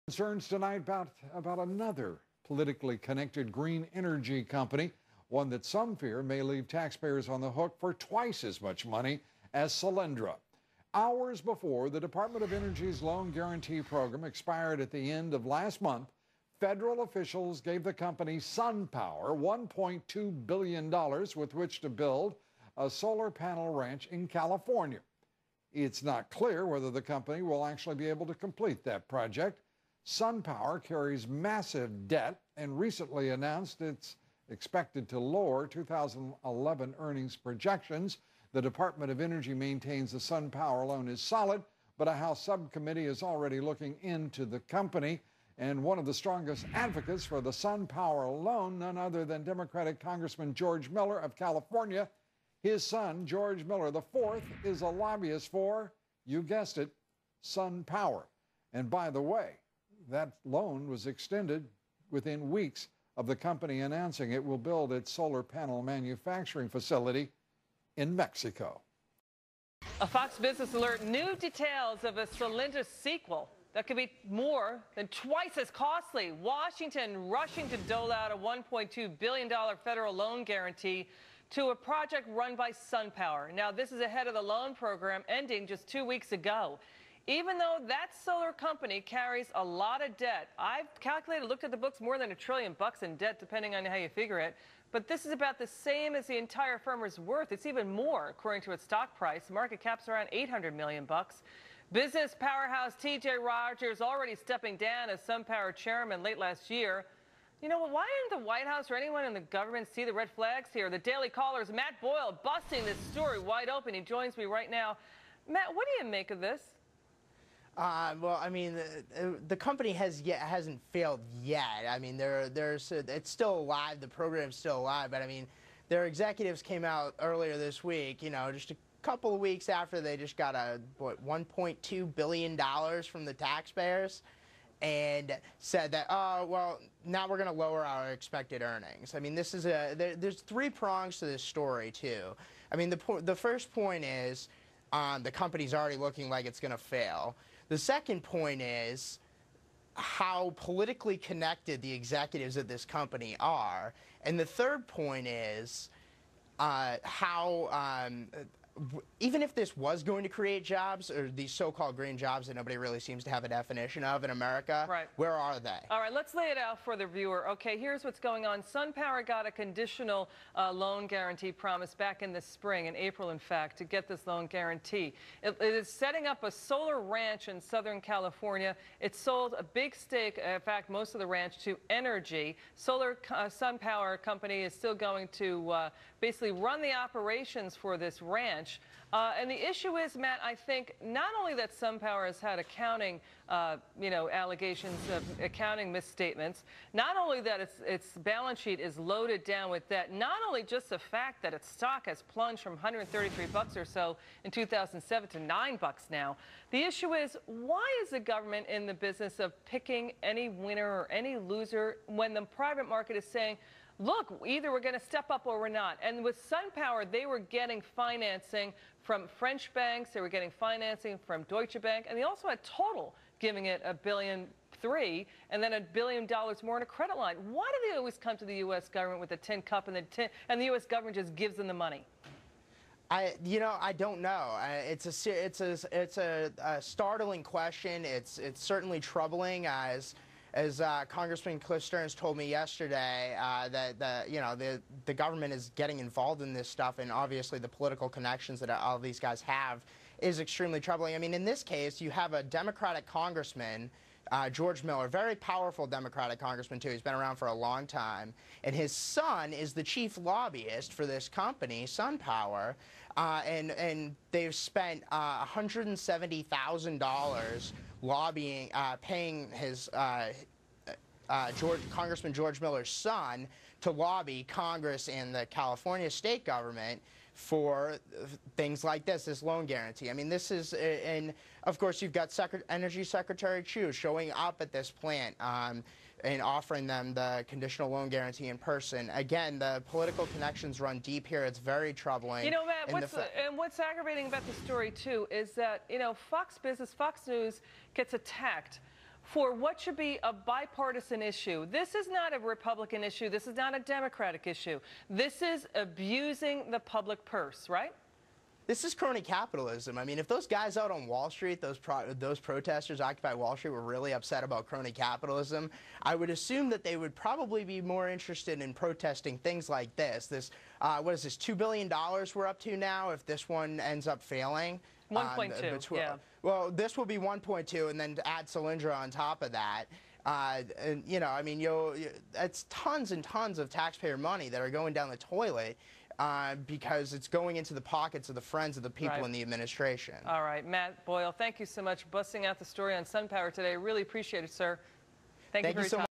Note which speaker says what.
Speaker 1: Concerns tonight about another politically connected green energy company, one that some fear may leave taxpayers on the hook for twice as much money as Solyndra. Hours before the Department of Energy's loan guarantee program expired at the end of last month, federal officials gave the company SunPower $1.2 billion with which to build a solar panel ranch in California. It's not clear whether the company will actually be able to complete that project. SunPower carries massive debt and recently announced it's expected to lower 2011 earnings projections. The Department of Energy maintains the SunPower loan is solid, but a House subcommittee is already looking into the company. And one of the strongest advocates for the SunPower loan, none other than Democratic Congressman George Miller of California. His son, George Miller IV, is a lobbyist for, you guessed it, SunPower. And by the way, that loan was extended within weeks of the company announcing it will build its solar panel manufacturing facility in Mexico.
Speaker 2: A Fox Business Alert, new details of a Solyndra sequel that could be more than twice as costly. Washington rushing to dole out a $1.2 billion federal loan guarantee to a project run by SunPower. Now, this is ahead of the loan program ending just 2 weeks ago. Even though that solar company carries a lot of debt, I've calculated, looked at the books, more than $1 trillion in debt, depending on how you figure it. But this is about the same as the entire firm is worth. It's even more, according to its stock price. Market cap's around $800 million. Business powerhouse T.J. Rogers already stepping down as SunPower chairman late last year. You know, why didn't the White House or anyone in the government see the red flags here? The Daily Caller's Matt Boyle busting this story wide open. He joins me right now. Matt, what do you make of this?
Speaker 3: Well, I mean, the company hasn't failed yet. I mean, it's still alive. The program's still alive. But I mean, their executives came out earlier this week, you know, just a couple of weeks after they just got $1.2 billion from the taxpayers, and said that, oh, well, now we're going to lower our expected earnings. I mean, this is there's three prongs to this story too. I mean, the first point is the company's already looking like it's going to fail. The second point is how politically connected the executives of this company are. And the third point is how even if this was going to create jobs, or these so-called green jobs that nobody really seems to have a definition of in America,
Speaker 2: right,
Speaker 3: where are they?
Speaker 2: All right, let's lay it out for the viewer. Okay, here's what's going on. SunPower got a conditional loan guarantee promise back in the spring, in April, in fact, to get this loan guarantee. It is setting up a solar ranch in Southern California. It sold a big stake, in fact, most of the ranch, to Energy. SunPower company is still going to basically run the operations for this ranch. And the issue is, Matt, I think not only that SunPower has had accounting, allegations of accounting misstatements, not only that its balance sheet is loaded down with debt, not only just the fact that its stock has plunged from $133 or so in 2007 to $9 now. The issue is, why is the government in the business of picking any winner or any loser when the private market is saying, look, either we're going to step up or we're not? And with SunPower, they were getting financing from French banks, they were getting financing from Deutsche Bank, and they also had Total giving it $1.3 billion and then $1 billion more in a credit line. Why do they always come to the U.S. government with a tin cup and the U.S. government just gives them the money?
Speaker 3: I don't know. It's a startling question. It's certainly troubling, as Congressman Cliff Stearns told me yesterday, that the government is getting involved in this stuff, and obviously the political connections that all these guys have is extremely troubling. I mean, in this case, you have a Democratic congressman, George Miller, very powerful Democratic congressman too. He's been around for a long time, and his son is the chief lobbyist for this company, SunPower, and they've spent $170,000 lobbying, paying his Congressman George Miller's son to lobby Congress and the California state government for things like this loan guarantee. I mean, this is, and of course you've got Energy Secretary Chu showing up at this plant and offering them the conditional loan guarantee in person. Again, the political connections run deep here. It's very troubling.
Speaker 2: You know, Matt, what's aggravating about the story too is that, Fox News gets attacked for what should be a bipartisan issue. This is not a Republican issue. This is not a Democratic issue. This is abusing the public purse, right?
Speaker 3: This is crony capitalism. I mean, if those guys out on Wall Street, those protesters, Occupy Wall Street, were really upset about crony capitalism, I would assume that they would probably be more interested in protesting things like this. What is this, $2 billion we're up to now if this one ends up failing?
Speaker 2: 1.2, yeah.
Speaker 3: Well, this will be 1.2, and then to add Solyndra on top of that. And, you know, I mean, it's tons and tons of taxpayer money that are going down the toilet because it's going into the pockets of the friends of the people in the administration.
Speaker 2: All right, Matt Boyle, thank you so much for busting out the story on SunPower today. Really appreciate it, sir. Thank you for your time.